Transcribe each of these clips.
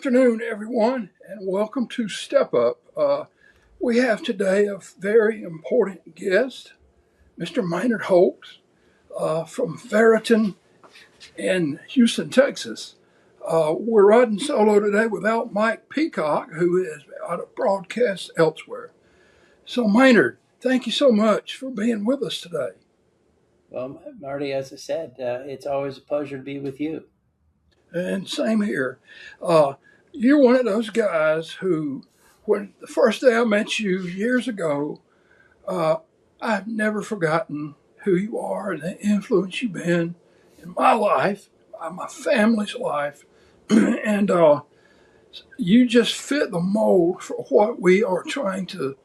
afternoon, everyone, and welcome to Step Up. We have today a very important guest, Mr. Maynard Holt from Veriton in Houston, Texas. We're riding solo today without Mike Peacock, who is out of broadcast elsewhere. So, Maynard, thank you so much for being with us today. Well, Marty, as I said, it's always a pleasure to be with you. And same here. Uh, you're one of those guys who, when the first day I met you years ago, Uh, I've never forgotten who you are and the influence you've been in my life, my family's life, and you just fit the mold for what we are trying to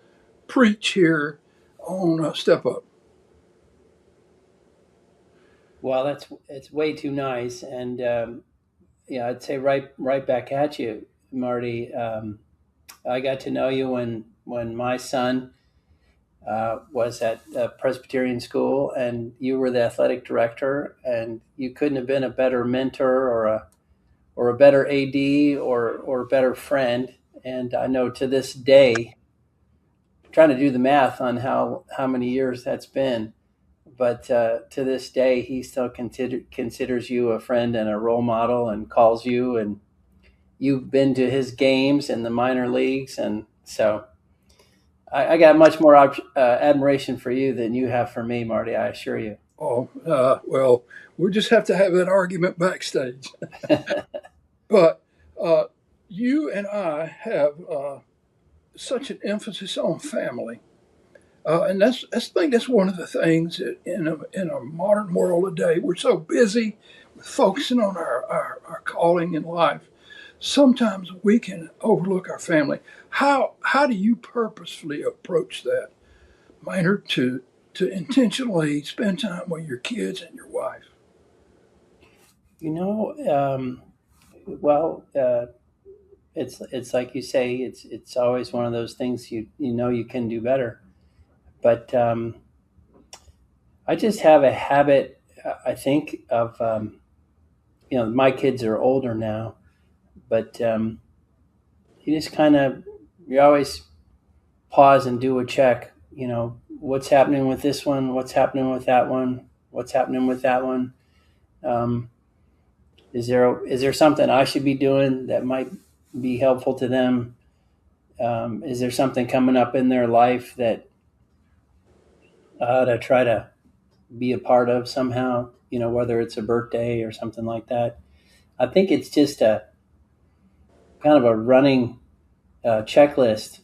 preach here on Step Up. Well, it's way too nice, and yeah, I'd say right back at you, Marty. I got to know you when my son was at Presbyterian school, and you were the athletic director, and you couldn't have been a better mentor or a better AD or a better friend. And I know to this day, trying to do the math on how many years that's been. But to this day, he still considers you a friend and a role model, and calls you. And you've been to his games in the minor leagues, and so I got much more admiration for you than you have for me, Marty. I assure you. Oh, well, we'll just have to have that argument backstage. But uh, you and I have such an emphasis on family. And I think that's one of the things that in a modern world today, we're so busy with focusing on our calling in life. Sometimes we can overlook our family. How do you purposefully approach that, Maynard, to intentionally spend time with your kids and your wife? You know, well, it's like you say. It's always one of those things you know you can do better. But I just have a habit. I think of my kids are older now, but you just kind of you always pause and do a check. What's happening with this one? What's happening with that one? What's happening with that one? Um, is there something I should be doing that might be helpful to them? Is there something coming up in their life that I ought to try to be a part of somehow? Whether it's a birthday or something like that. I think it's just a kind of a running checklist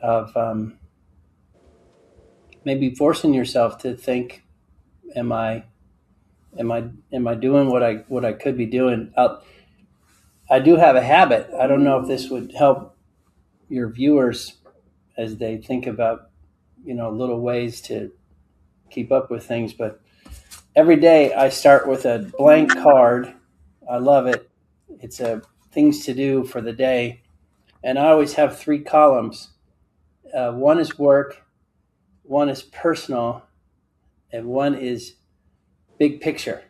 of maybe forcing yourself to think, am I am I doing what I could be doing? I do have a habit. I don't know if this would help your viewers as they think about little ways to keep up with things. But every day I start with a blank card. I love it. It's a things to do for the day, and I always have three columns. One is work, one is personal, and one is big picture.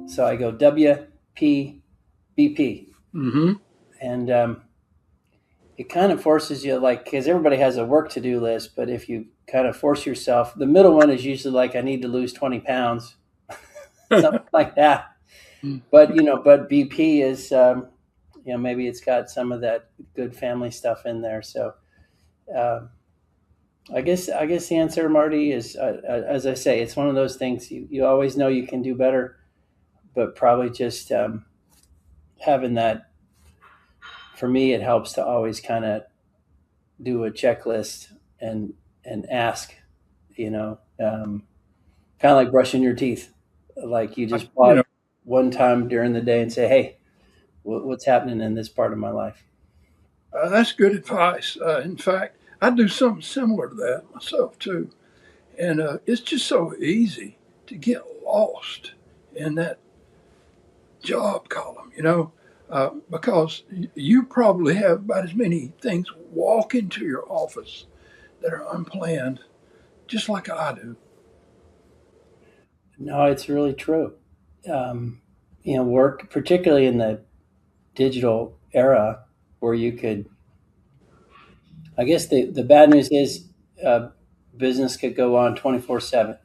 So I go WPBP, Mm-hmm. and it kind of forces you, like, because everybody has a work to do list, but if you kind of force yourself, the middle one is usually like, I need to lose 20 pounds, something like that. But BP is, maybe it's got some of that good family stuff in there. So uh, I guess the answer, Marty, is as I say, it's one of those things you always know you can do better, but probably just having that. For me, it helps to always kind of do a checklist and ask, kind of like brushing your teeth. Like you just You pause know, one time during the day and say, "Hey, what's happening in this part of my life?" that's good advice. In fact, I do something similar to that myself too. And it's just so easy to get lost in that job column, because you probably have about as many things walk into your office that are unplanned, just like I do. No, it's really true. Work, particularly in the digital era where you could, I guess the bad news is business could go on 24/7.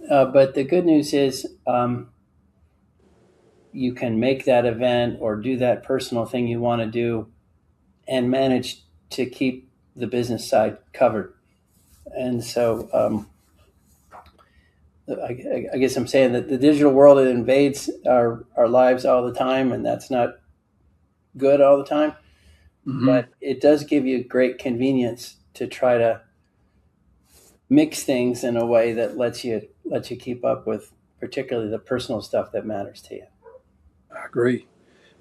But the good news is you can make that event or do that personal thing you want to do and manage to keep the business side covered. And so I guess I'm saying that the digital world, it invades our lives all the time, and that's not good all the time. Mm-hmm. But it does give you great convenience to try to mix things in a way that lets you keep up with particularly the personal stuff that matters to you. I agree.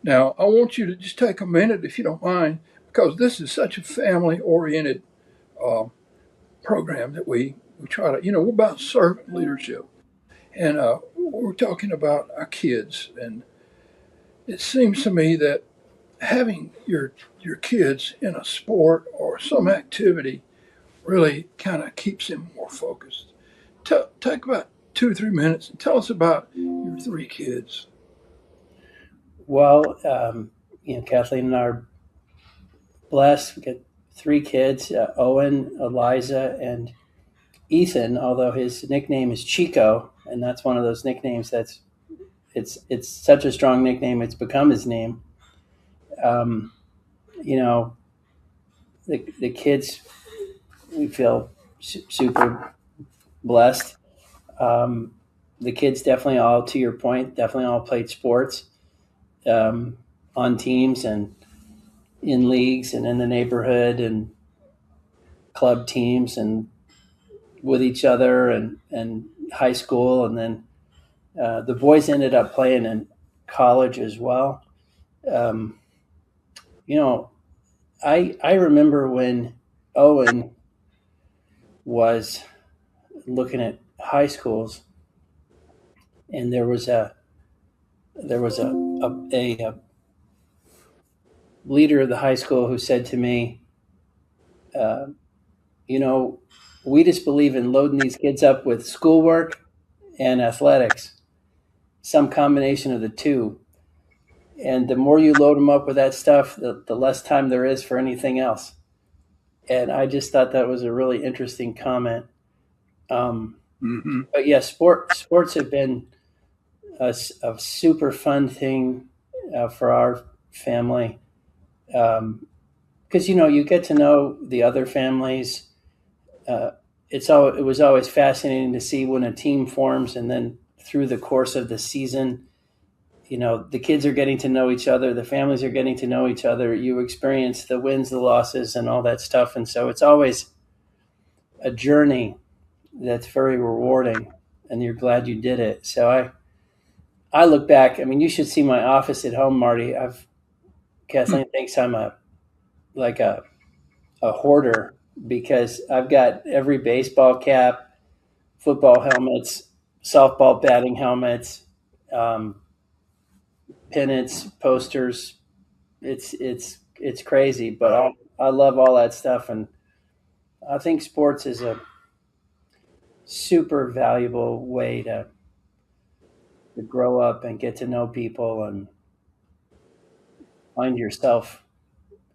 Now, I want you to just take a minute, if you don't mind, because this is such a family oriented uh, program that we try to, we're about servant leadership. And we're talking about our kids. And it seems to me that having your kids in a sport or some activity really kind of keeps them more focused. Take about 2 or 3 minutes and tell us about your three kids. Well, Kathleen and I are blessed. We got three kids: Owen, Eliza, and Ethan. Although his nickname is Chico, and that's one of those nicknames it's such a strong nickname. It's become his name. Um, you know, the kids, we feel super blessed. The kids definitely all, to your point, definitely all played sports um, on teams and in leagues and in the neighborhood and club teams and with each other and high school. And then the boys ended up playing in college as well. Um, you know, I remember when Owen was looking at high schools, and there was a leader of the high school who said to me, uh, you know, we just believe in loading these kids up with schoolwork and athletics, some combination of the two. And the more you load them up with that stuff, the less time there is for anything else. And I just thought that was a really interesting comment. Mm-hmm. But yeah, sports have been a super fun thing for our family because you get to know the other families. Uh, it was always fascinating to see when a team forms, and then through the course of the season, the kids are getting to know each other, the families are getting to know each other. You experience the wins, the losses, and all that stuff, and so it's always a journey that's very rewarding, and you're glad you did it. So I look back. I mean, you should see my office at home, Marty. Kathleen thinks I'm like a hoarder because I've got every baseball cap, football helmets, softball batting helmets, um, pennants, posters. It's crazy, but I love all that stuff, and I think sports is a super valuable way to grow up and get to know people and find yourself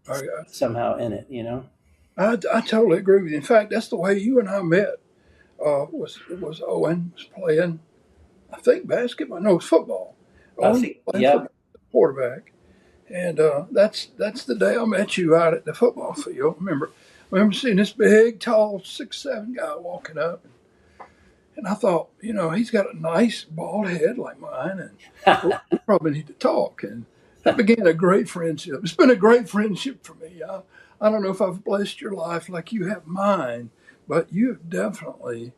I, somehow in it. I totally agree with you. In fact, that's the way you and I met. Was Owen was playing, I think basketball. No, it was football. I Owen was think, playing yep. football, quarterback, and that's the day I met you out at the football field. I remember seeing this big, tall, 6'7" guy walking up, and I thought, he's got a nice bald head like mine, and we probably need to talk. And that began a great friendship. It's been a great friendship for me. I don't know if I've blessed your life like you have mine, but you have definitely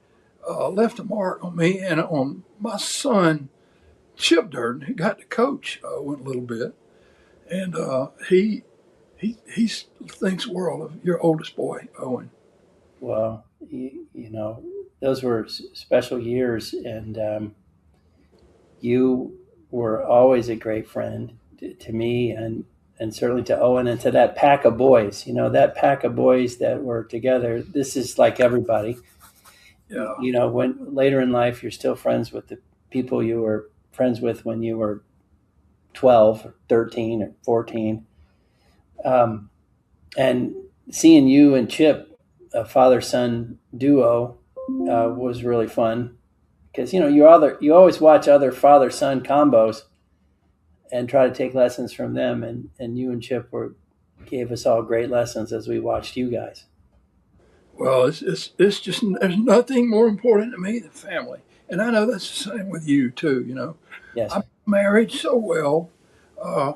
left a mark on me and on my son, Chip Durden, who got to coach Owen a little bit. And he thinks world of your oldest boy, Owen. Well, those were special years, and you were always a great friend to me, and certainly to Owen and to that pack of boys. That pack of boys that were together. This is like everybody. Yeah. When later in life you're still friends with the people you were friends with when you were 12 or 13 or 14. Um, and seeing you and Chip, a father-son duo, was really fun because you always watch other father-son combos and try to take lessons from them, and you and Chip gave us all great lessons as we watched you guys. Well, it's just there's nothing more important to me than family, and I know that's the same with you too. Yes. I'm married so well. Uh,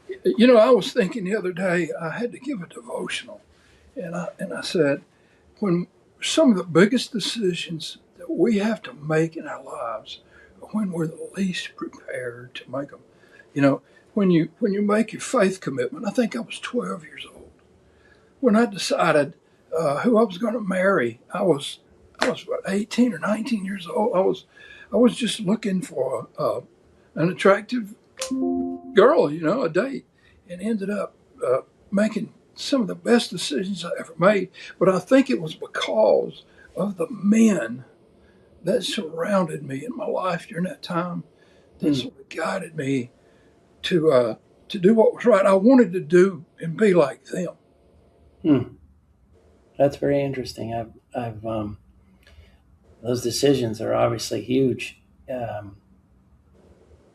I was thinking the other day I had to give a devotional, and I said when some of the biggest decisions that we have to make in our lives are when we're the least prepared to make them. You know, when you make your faith commitment, I think I was 12 years old when I decided who I was going to marry. I was what, 18 or 19 years old. I was just looking for an attractive girl, a date, and ended up making some of the best decisions I ever made. But I think it was because of the men that surrounded me in my life during that time that Hmm. sort of guided me to do what was right. I wanted to do and be like them. Hmm. That's very interesting. I've those decisions are obviously huge,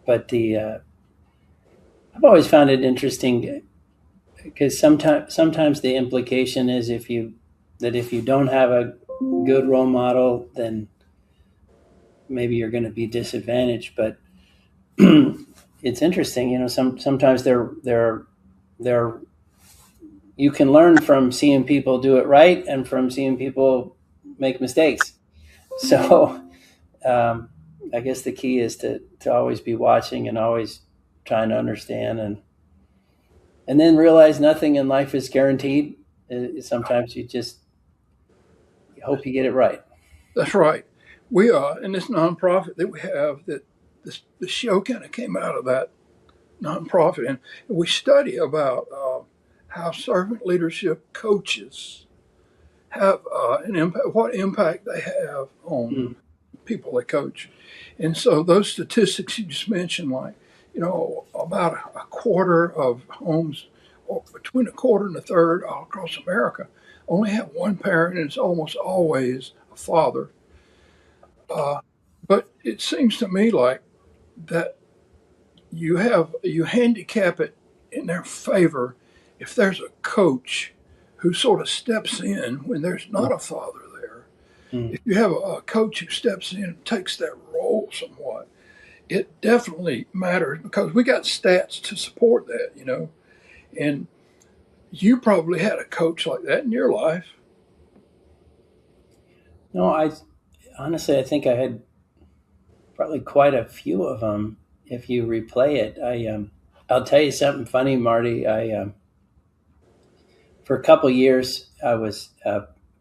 but the I've always found it interesting because sometimes the implication is if you don't have a good role model, then maybe you're going to be disadvantaged. But it's interesting, sometimes they're you can learn from seeing people do it right and from seeing people make mistakes. So um, I guess the key is to always be watching and always trying to understand and then realize nothing in life is guaranteed. Sometimes you just hope you get it right. That's right. We are in this nonprofit that we have that the show kind of came out of that nonprofit, and we study about how servant leadership coaches have an impact, what impact they have on Mm. people they coach. And so those statistics you just mentioned, like, about a quarter of homes, or between a quarter and a third all across America, only have one parent, and it's almost always a father. Uh, but it seems to me like that you handicap it in their favor if there's a coach who sort of steps in when there's not a father there. Mm. If you have a coach who steps in and takes that role somewhat, it definitely matters because we got stats to support that. And you probably had a coach like that in your life. No, I honestly I think I had probably quite a few of them. If you replay it, I'll tell you something funny, Marty. I For a couple of years I was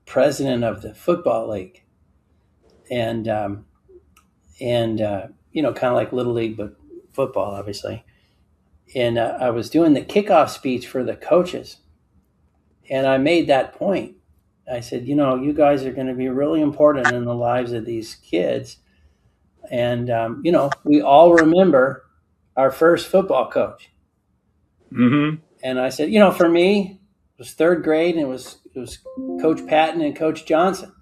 president of the football league, and kind of like little league but football, obviously. And I was doing the kickoff speech for the coaches, and I made that point. I said, you guys are going to be really important in the lives of these kids, and we all remember our first football coach. Mm-hmm. And I said, for me, it was third grade, and it was Coach Patton and Coach Johnson.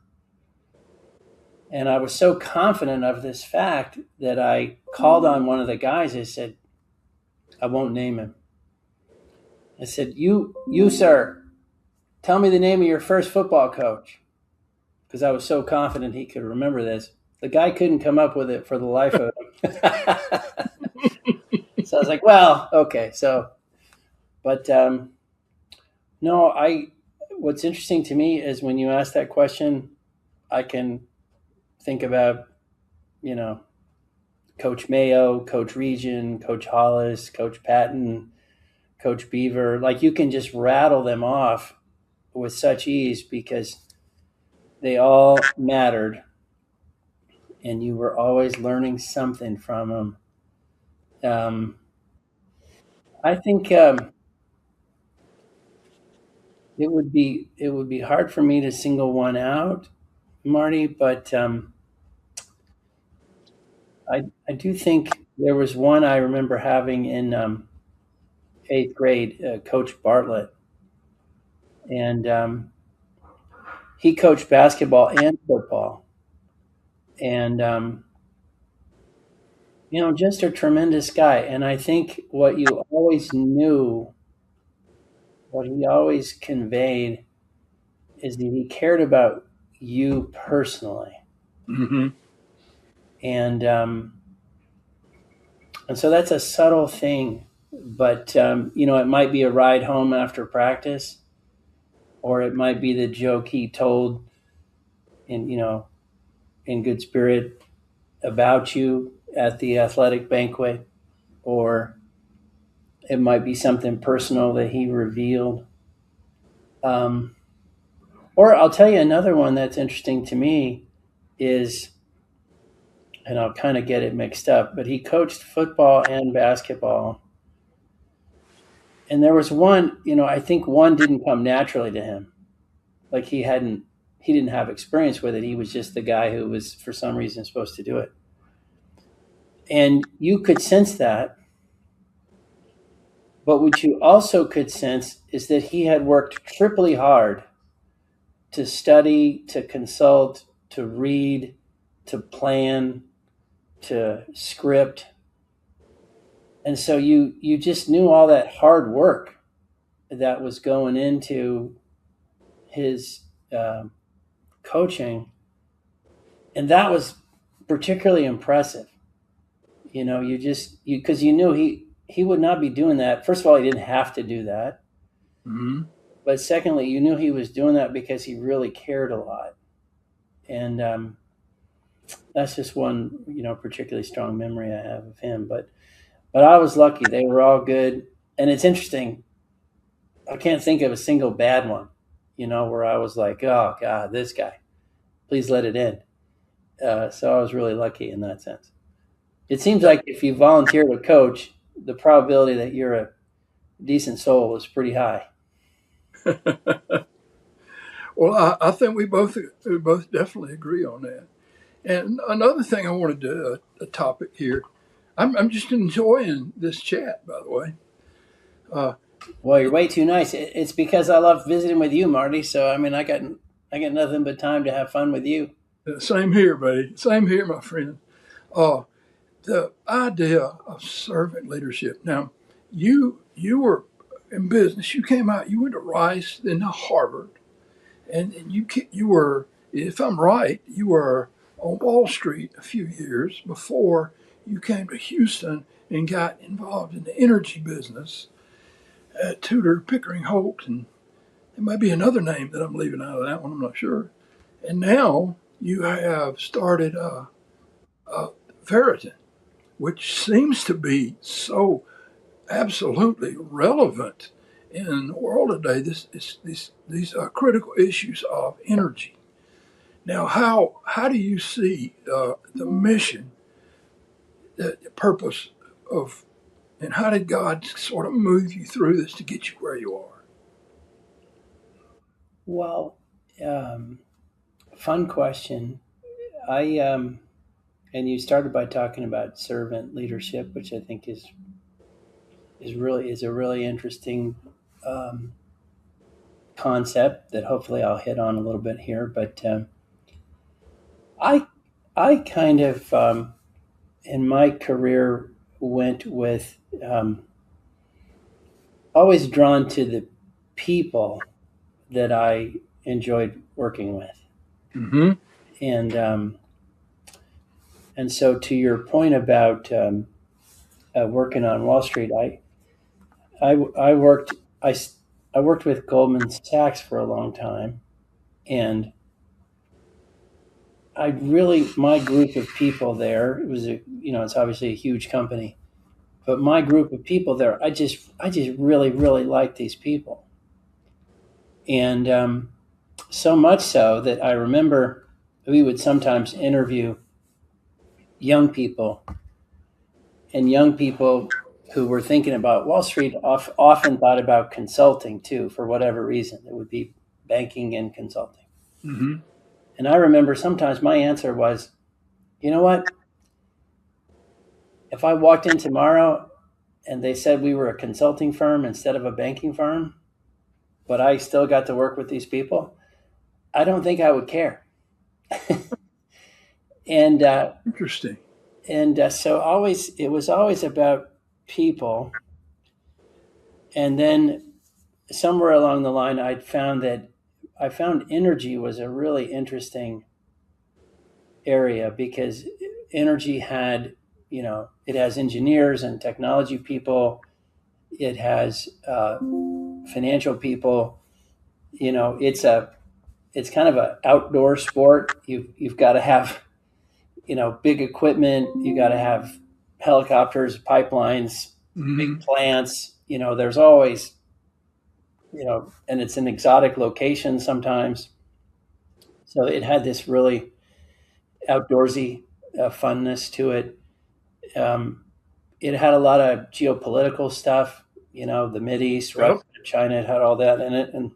And I was so confident of this fact that I called on one of the guys. I said, I won't name him. I said, you, sir, tell me the name of your first football coach. Because I was so confident he could remember this. The guy couldn't come up with it for the life of him. So I was like, well, okay. But no, what's interesting to me is when you ask that question, I can think about, you know, Coach Mayo, Coach Region, Coach Hollis, Coach Patton, Coach Beaver. Like you can just rattle them off with such ease because they all mattered and you were always learning something from them. I think it would be hard for me to single one out, Marty, but I do think there was one I remember having in eighth grade, Coach Bartlett, and he coached basketball and football, and just a tremendous guy. And I think what you always knew, what he always conveyed, is that he cared about you personally, Mm-hmm. and so that's a subtle thing. But it might be a ride home after practice, or it might be the joke he told in in good spirit about you at the athletic banquet, or it might be something personal that he revealed. Um, or I'll tell you another one that's interesting to me is, and I'll kind of get it mixed up, but he coached football and basketball. And there was one, I think one didn't come naturally to him. Like he didn't have experience with it. He was just the guy who was, for some reason, supposed to do it. And you could sense that. But what you also could sense is that he had worked triply hard to study, to consult, to read, to plan, to script. And so you just knew all that hard work that was going into his coaching, and that was particularly impressive. Because you knew he would not be doing that. First of all, he didn't have to do that, Mm-hmm. but secondly, you knew he was doing that because he really cared a lot, and that's just one particularly strong memory I have of him. But I was lucky; they were all good, and it's interesting. I can't think of a single bad one, where I was like, oh God, this guy, please let it end. So I was really lucky in that sense. It seems like if you volunteer to coach, the probability that you're a decent soul is pretty high. Well, I think we both definitely agree on that. And another thing I wanted to a topic here. I'm just enjoying this chat, by the way. Uh, Well, you're way too nice. It's because I love visiting with you, Marty. So I mean, I got nothing but time to have fun with you. Same here, buddy. Same here, my friend. Uh, the idea of servant leadership. Now, you were in business. You came out. You went to Rice, then to Harvard, and you were, if I'm right, you were on Wall Street a few years before you came to Houston and got involved in the energy business at Tudor, Pickering, Holt, and there might be another name that I'm leaving out of that one. I'm not sure. And now you have started Veriton, which seems to be so absolutely relevant in the world today. These critical issues of energy. Now, how do you see the mission, the purpose of, and how did God sort of move you through this to get you where you are? Well, um, fun question. I and you started by talking about servant leadership, which I think is a really interesting um, concept that hopefully I'll hit on a little bit here. But I I kind of in my career went with always drawn to the people that I enjoyed working with, Mm-hmm. and so to your point about working on Wall Street, I worked I worked with Goldman Sachs for a long time, and I really my group of people there, it was it's obviously a huge company, but my group of people there, I just really liked these people, and so much so that I remember we would sometimes interview young people, and young people who were thinking about Wall Street often thought about consulting too, for whatever reason. It would be banking and consulting. Mm-hmm. And I remember sometimes my answer was, you know what? if I walked in tomorrow and they said we were a consulting firm instead of a banking firm, but I still got to work with these people, I don't think I would care. and Interesting. so always it was always about people. And then somewhere along the line, I found energy was a really interesting area because energy had, it has engineers and technology people, it has financial people. It's kind of an outdoor sport. You've got to have big equipment. You got to have helicopters, pipelines, big Hmm. plants. There's always and it's an exotic location sometimes. So it had this really outdoorsy funness to it. Um, it had a lot of geopolitical stuff. The Mid East, Russia, Yep. China. It had all that in it, and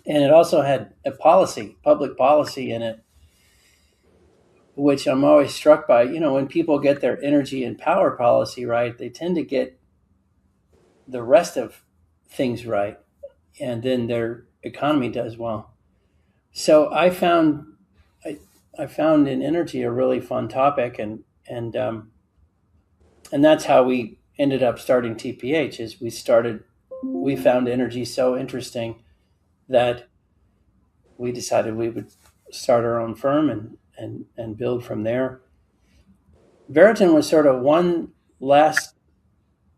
it also had a public policy in it, which I'm always struck by. When people get their energy and power policy right, they tend to get the rest of things right, and then their economy does well. So I found in energy a really fun topic, and that's how we ended up starting TPH. Is we found energy so interesting that we decided we would start our own firm and build from there. Veriton was sort of one last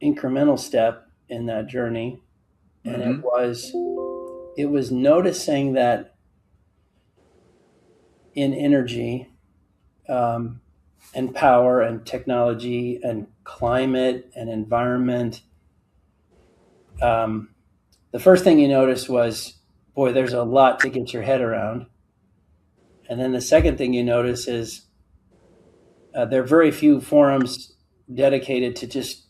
incremental step in that journey, and Hmm. it was noticing that in energy, and power and technology and climate and environment, um, the first thing you notice was, boy, there's a lot to get your head around. And then the second thing you notice is there are very few forums dedicated to just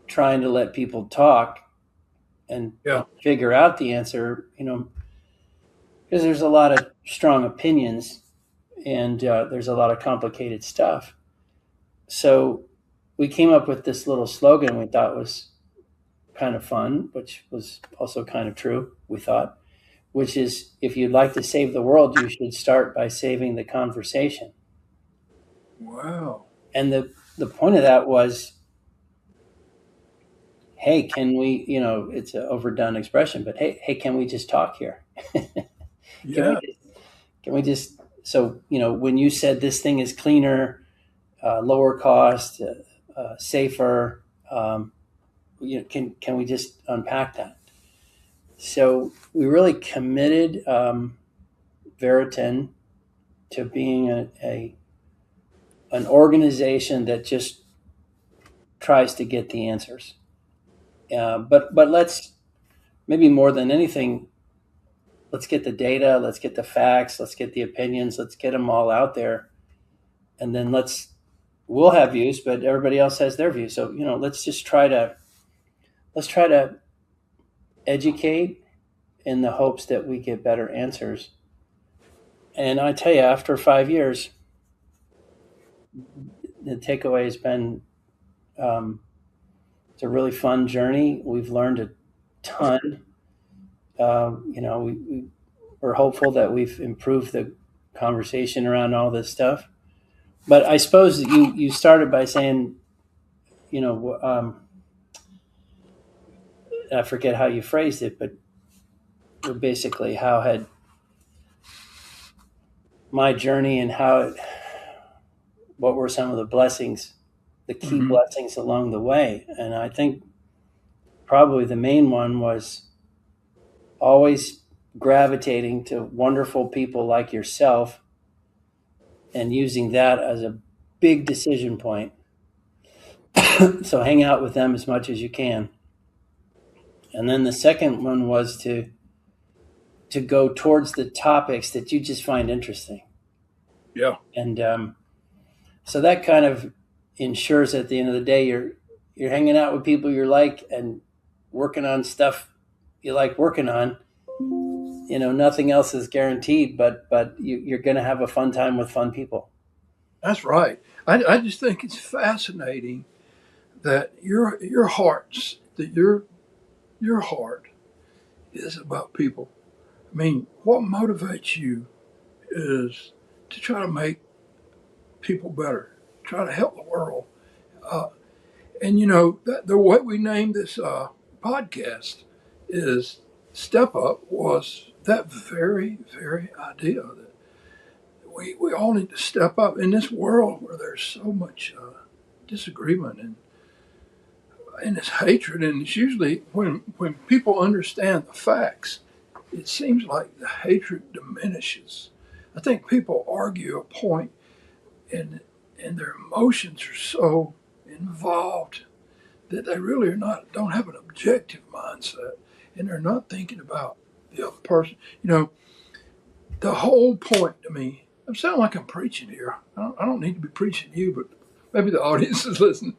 trying to let people talk and Yeah. figure out the answer, because there's a lot of strong opinions and there's a lot of complicated stuff. So we came up with this little slogan we thought was kind of fun, which was also kind of true, we thought, which is, if you'd like to save the world, you should start by saving the conversation. Wow. And the point of that was, hey, can we, it's an overdone expression, but hey, can we just talk here? can we Yeah. just, can we just, so, when you said this thing is cleaner, lower cost, safer, can we just unpack that? So we really committed Veriton to being an organization that just tries to get the answers. But let's, maybe more than anything, let's get the data, let's get the facts, let's get the opinions, let's get them all out there, and then we'll have views, but everybody else has their views. So let's try to educate in the hopes that we get better answers. And I tell you, after 5 years, the takeaway has been, it's a really fun journey. We've learned a ton. We're hopeful that we've improved the conversation around all this stuff. But I suppose that you started by saying, I forget how you phrased it, but basically, how had my journey and what were some of the blessings, the key Hmm. blessings along the way. And I think probably the main one was always gravitating to wonderful people like yourself and using that as a big decision point. So hang out with them as much as you can. And then the second one was to go towards the topics that you just find interesting. Yeah. And so that kind of ensures at the end of the day you're hanging out with people you like and working on stuff you like working on. Nothing else is guaranteed, but you're going to have a fun time with fun people. That's right. I just think it's fascinating that your hearts that your heart is about people. I mean, what motivates you is to try to make people better, try to help the world. Uh, and the way we named this podcast is Step Up was that very, very idea that we all need to step up in this world where there's so much disagreement and it's hatred. And it's usually when people understand the facts, it seems like the hatred diminishes. I think people argue a point and their emotions are so involved that they really are not don't have an objective mindset and they're not thinking about the other person. The whole point to me, I'm sounding like I'm preaching here. I don't need to be preaching to you, but maybe the audience is listening,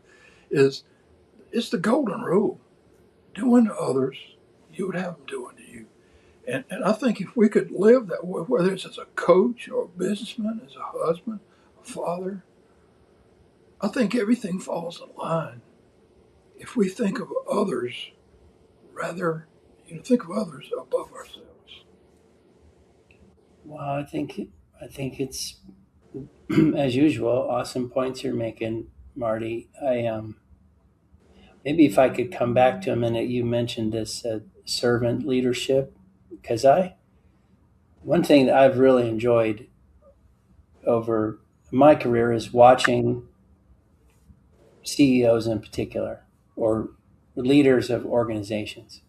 is it's the golden rule. Do unto others, you would have them do unto you. And I think if we could live that way, whether it's as a coach or a businessman, as a husband, a father, I think everything falls in line. If we think of others rather, think of others above ourselves. Well, I think it's as usual, awesome points you're making, Marty. Maybe if I could come back to a minute, you mentioned this servant leadership, because I one thing that I've really enjoyed over my career is watching CEOs in particular or leaders of organizations,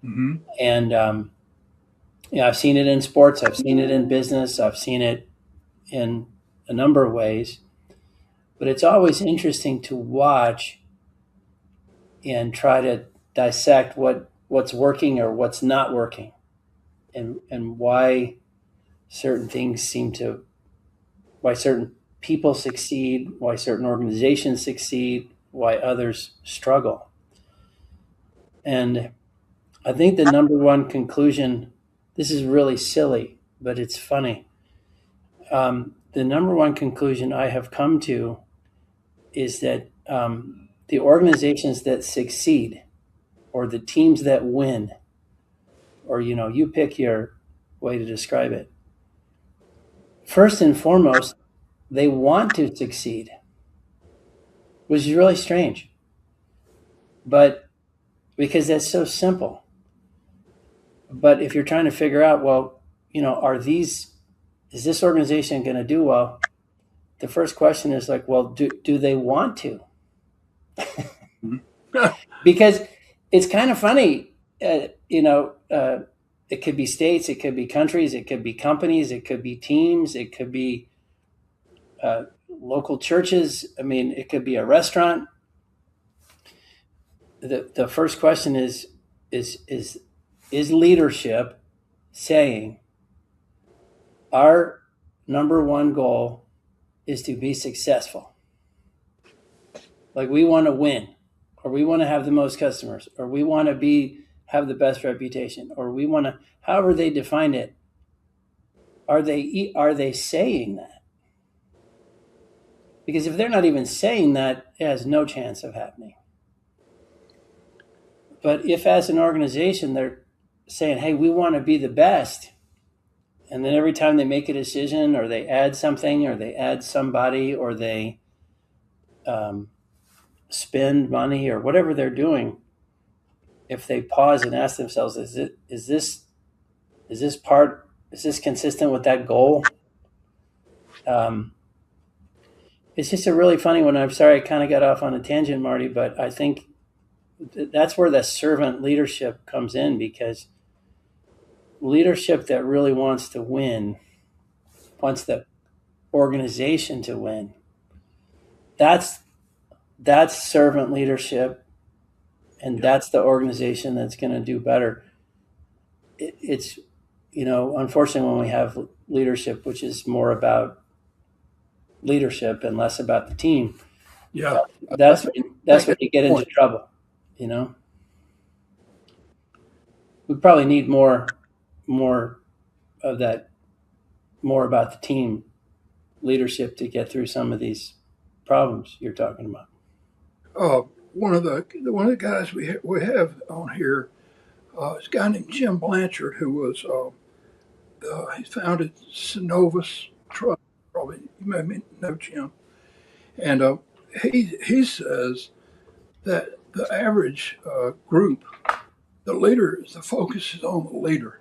Mm-hmm. and I've seen it in sports, I've seen it in business, I've seen it in a number of ways, but it's always interesting to watch and try to dissect what's working or what's not working, and certain things seem to why certain people succeed, why certain organizations succeed, why others struggle. And I think the number one conclusion, this is really silly, but it's funny. The number one conclusion I have come to is that the organizations that succeed or the teams that win, or you pick your way to describe it. First and foremost, they want to succeed, which is really strange. But because that's so simple. But if you're trying to figure out, well, is this organization going to do well? The first question is like, well, do they want to? Because it's kind of funny, it could be states, it could be countries, it could be companies, it could be teams, it could be local churches. I mean, it could be a restaurant. The first question is leadership saying our number one goal is to be successful? Like, we want to win, or we want to have the most customers, or we want to have the best reputation, or we want to, however they define it. Are they saying that? Because if they're not even saying that, it has no chance of happening. But if as an organization they're saying, hey, we want to be the best, and then every time they make a decision or they add something or they add somebody or they spend money or whatever they're doing, if they pause and ask themselves, is this consistent with that goal? It's just a really funny one. I'm sorry I kind of got off on a tangent, Marty, but I think that's where the servant leadership comes in, because leadership that really wants to win, wants the organization to win, that's servant leadership, and that's the organization that's going to do better. It's unfortunately, when we have leadership which is more about leadership and less about the team, Yeah, that's when you get into trouble. We probably need more of that, more about the team leadership to get through some of these problems you're talking about? One of the guys we have on here is a guy named Jim Blanchard, who was he founded Synovus Trust. Probably you may know Jim, and he says that the average group, the focus is on the leader.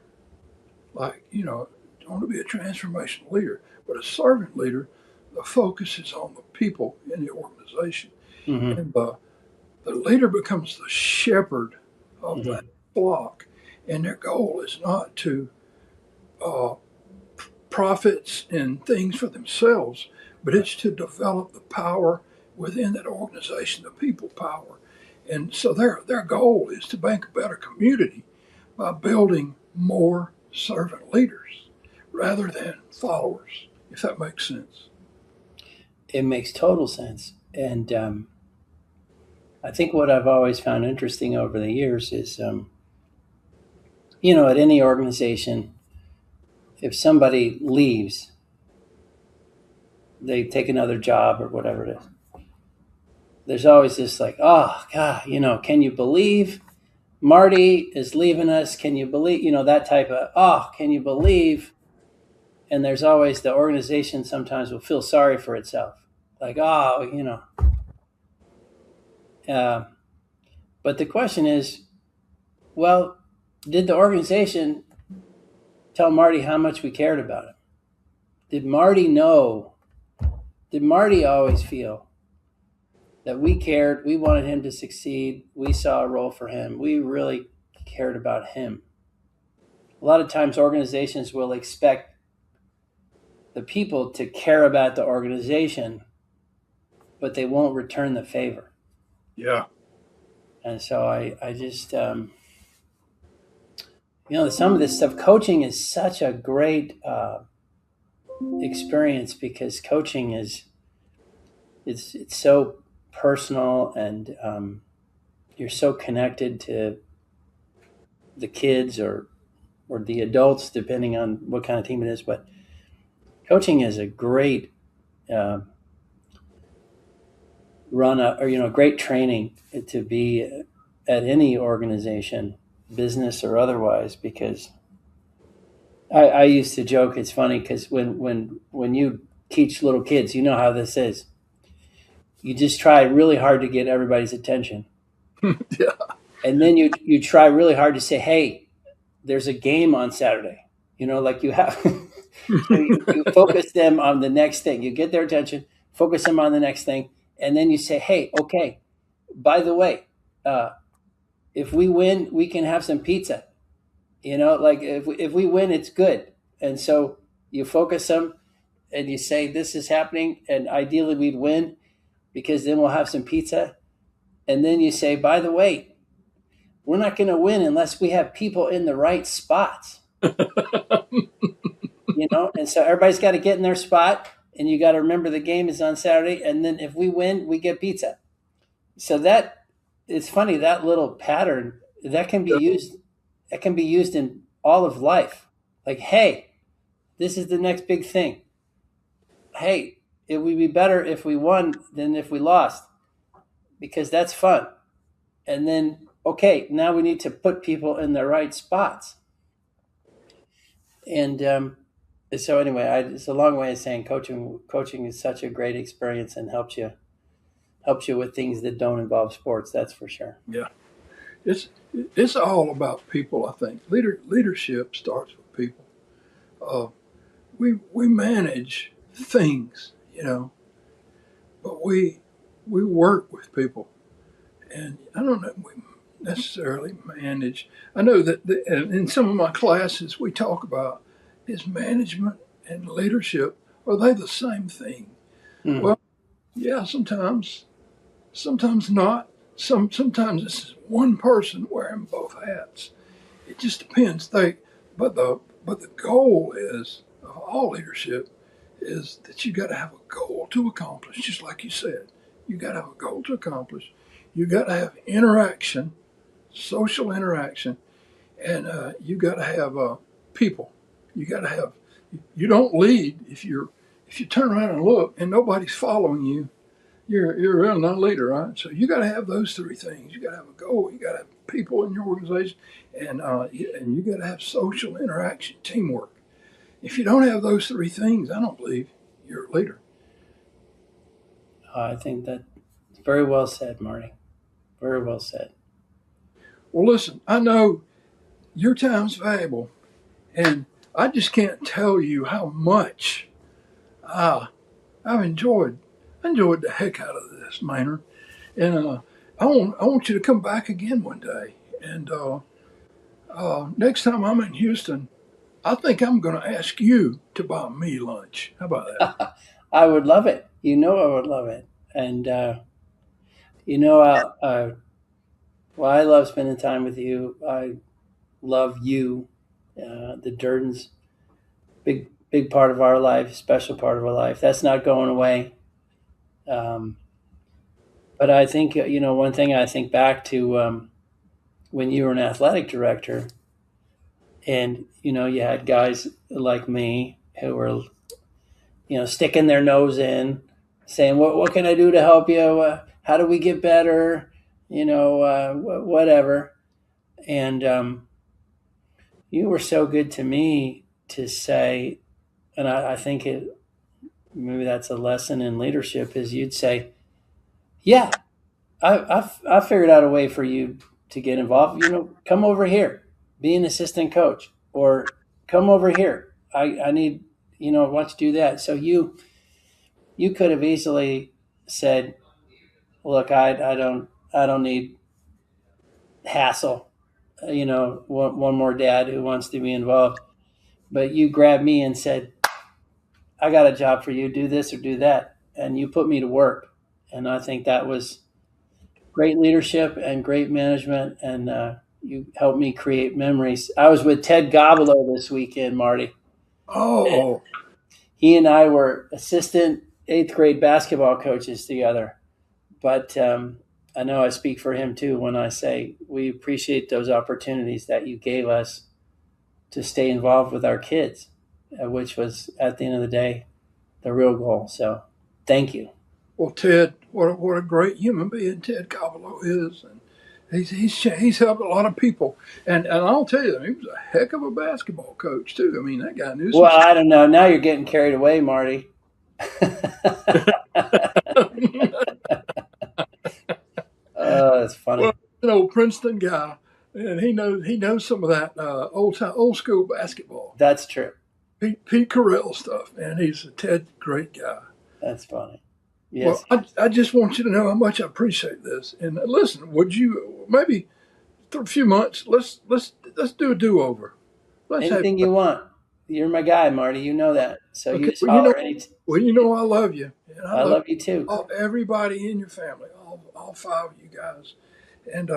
Like, don't want to be a transformational leader, but a servant leader, the focus is on the people in the organization. Mm-hmm. And the leader becomes the shepherd of Mm-hmm. that flock. And their goal is not to uh, profits and things for themselves, but it's to develop the power within that organization, the people power. And so their goal is to make a better community by building more servant leaders rather than followers, if that makes sense. It makes total sense. And I think what I've always found interesting over the years is, at any organization, if somebody leaves, they take another job or whatever it is. There's always this like, oh God, can you believe Marty is leaving us? Can you believe, that type of, oh, can you believe? And there's always the organization sometimes will feel sorry for itself. Like, oh. But the question is, well, did the organization tell Marty how much we cared about him? Did Marty know? Did Marty always feel that we cared? We wanted him to succeed. We saw a role for him. We really cared about him. A lot of times organizations will expect the people to care about the organization, but they won't return the favor. Yeah. And so I just, some of this stuff, coaching is such a great experience because coaching it's so personal, and you're so connected to the kids or the adults, depending on what kind of team it is. But coaching is a great great training to be at any organization, business or otherwise, because I used to joke, it's funny because when you teach little kids, you know how this is. You just try really hard to get everybody's attention. Yeah. And then you try really hard to say, hey, there's a game on Saturday. Like you have so you focus them on the next thing. You get their attention, focus them on the next thing, and then you say, hey, okay, by the way, if we win, we can have some pizza. Like if we win, it's good. And so you focus them and you say, this is happening, and ideally we'd win because then we'll have some pizza. And then you say, by the way, we're not going to win unless we have people in the right spots. And so everybody's got to get in their spot, and you got to remember the game is on Saturday. And then if we win, we get pizza. So that it's funny, that little pattern that can be used. That can be used in all of life. Like, hey, this is the next big thing. Hey, it would be better if we won than if we lost, because that's fun. And then, okay, now we need to put people in the right spots. And so anyway, it's a long way of saying coaching is such a great experience and helps you with things that don't involve sports. That's for sure. Yeah. It's all about people, I think. Leadership starts with people. We manage things, but we work with people, and I don't know if we necessarily manage. I know that in some of my classes we talk about, is management and leadership, are they the same thing? Mm. Well, yeah, sometimes not. Sometimes it's one person wearing both hats. It just depends. But the goal is of all leadership is that you got to have a goal to accomplish. Just like you said, you got to have a goal to accomplish. You got to have interaction, social interaction, and you got to have people. You got to have. You don't lead if if you turn around and look and nobody's following you, you're really not a leader, right? So you got to have those three things. You got to have a goal. You got to have people in your organization, and you got to have social interaction, teamwork. If you don't have those three things, I don't believe you're a leader. I think that's very well said, Marty. Very well said. Well, listen, I know your time's valuable, and I just can't tell you how much I've enjoyed the heck out of this, Maynard. And I want you to come back again one day. And next time I'm in Houston, I think I'm going to ask you to buy me lunch. How about that? I would love it. You know, I would love it. And well, I love spending time with you. I love you. The Durdens, big part of our life, special part of our life. That's not going away. But I think, one thing I think back to when you were an athletic director, and you had guys like me who were sticking their nose in, saying, what can I do to help you? How do we get better? Whatever. And you were so good to me to say, and I think maybe that's a lesson in leadership, is you'd say, yeah, I figured out a way for you to get involved. Come over here, be an assistant coach, or come over here. I need, why don't you do that? So you could have easily said, look, I don't need hassle. One more dad who wants to be involved. But you grabbed me and said, I got a job for you. Do this or do that. And you put me to work. And I think that was great leadership and great management. And you helped me create memories. I was with Ted Gobolo this weekend, Marty. Oh. He and I were assistant 8th grade basketball coaches together. But I know I speak for him too when I say we appreciate those opportunities that you gave us to stay involved with our kids, which was, at the end of the day, the real goal. So thank you. Well, Ted, what a great human being Ted Cavalo is. And he's helped a lot of people. And I'll tell you, he was a heck of a basketball coach, too. I mean, that guy knew some Well, I don't know. Now you're getting carried away, Marty. Oh, that's funny. Well, Princeton guy, and he knows some of that old school basketball. That's true. Pete Carell stuff, man. He's a Ted great guy. That's funny. Yes. Well, I just want you to know how much I appreciate this. And listen, would you maybe for a few months let's do a do over. Anything you want. You're my guy, Marty. You know that. So okay, you just holler anytime. Well, you know I love you. And I love you too. Everybody in your family, all five of you guys. And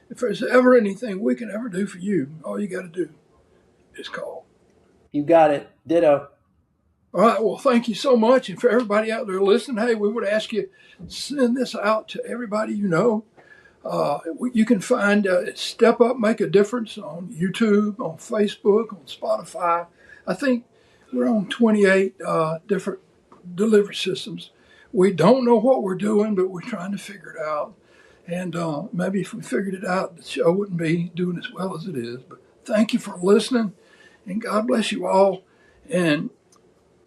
if there's ever anything we can ever do for you, all you got to do is call. You got it. Ditto. All right. Well, thank you so much. And for everybody out there listening, hey, we would ask you send this out to everybody you know. You can find Step Up, Make a Difference on YouTube, on Facebook, on Spotify. I think we're on 28 different delivery systems. We don't know what we're doing, but we're trying to figure it out. And maybe if we figured it out, the show wouldn't be doing as well as it is. But thank you for listening, and God bless you all. And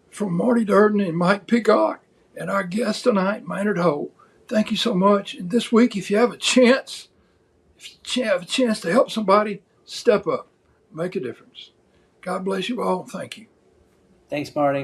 from Marty Durden and Mike Peacock and our guest tonight, Maynard Holt, thank you so much. And this week, if you have a chance to help somebody, step up, make a difference. God bless you all. Thank you. Thanks, Marty.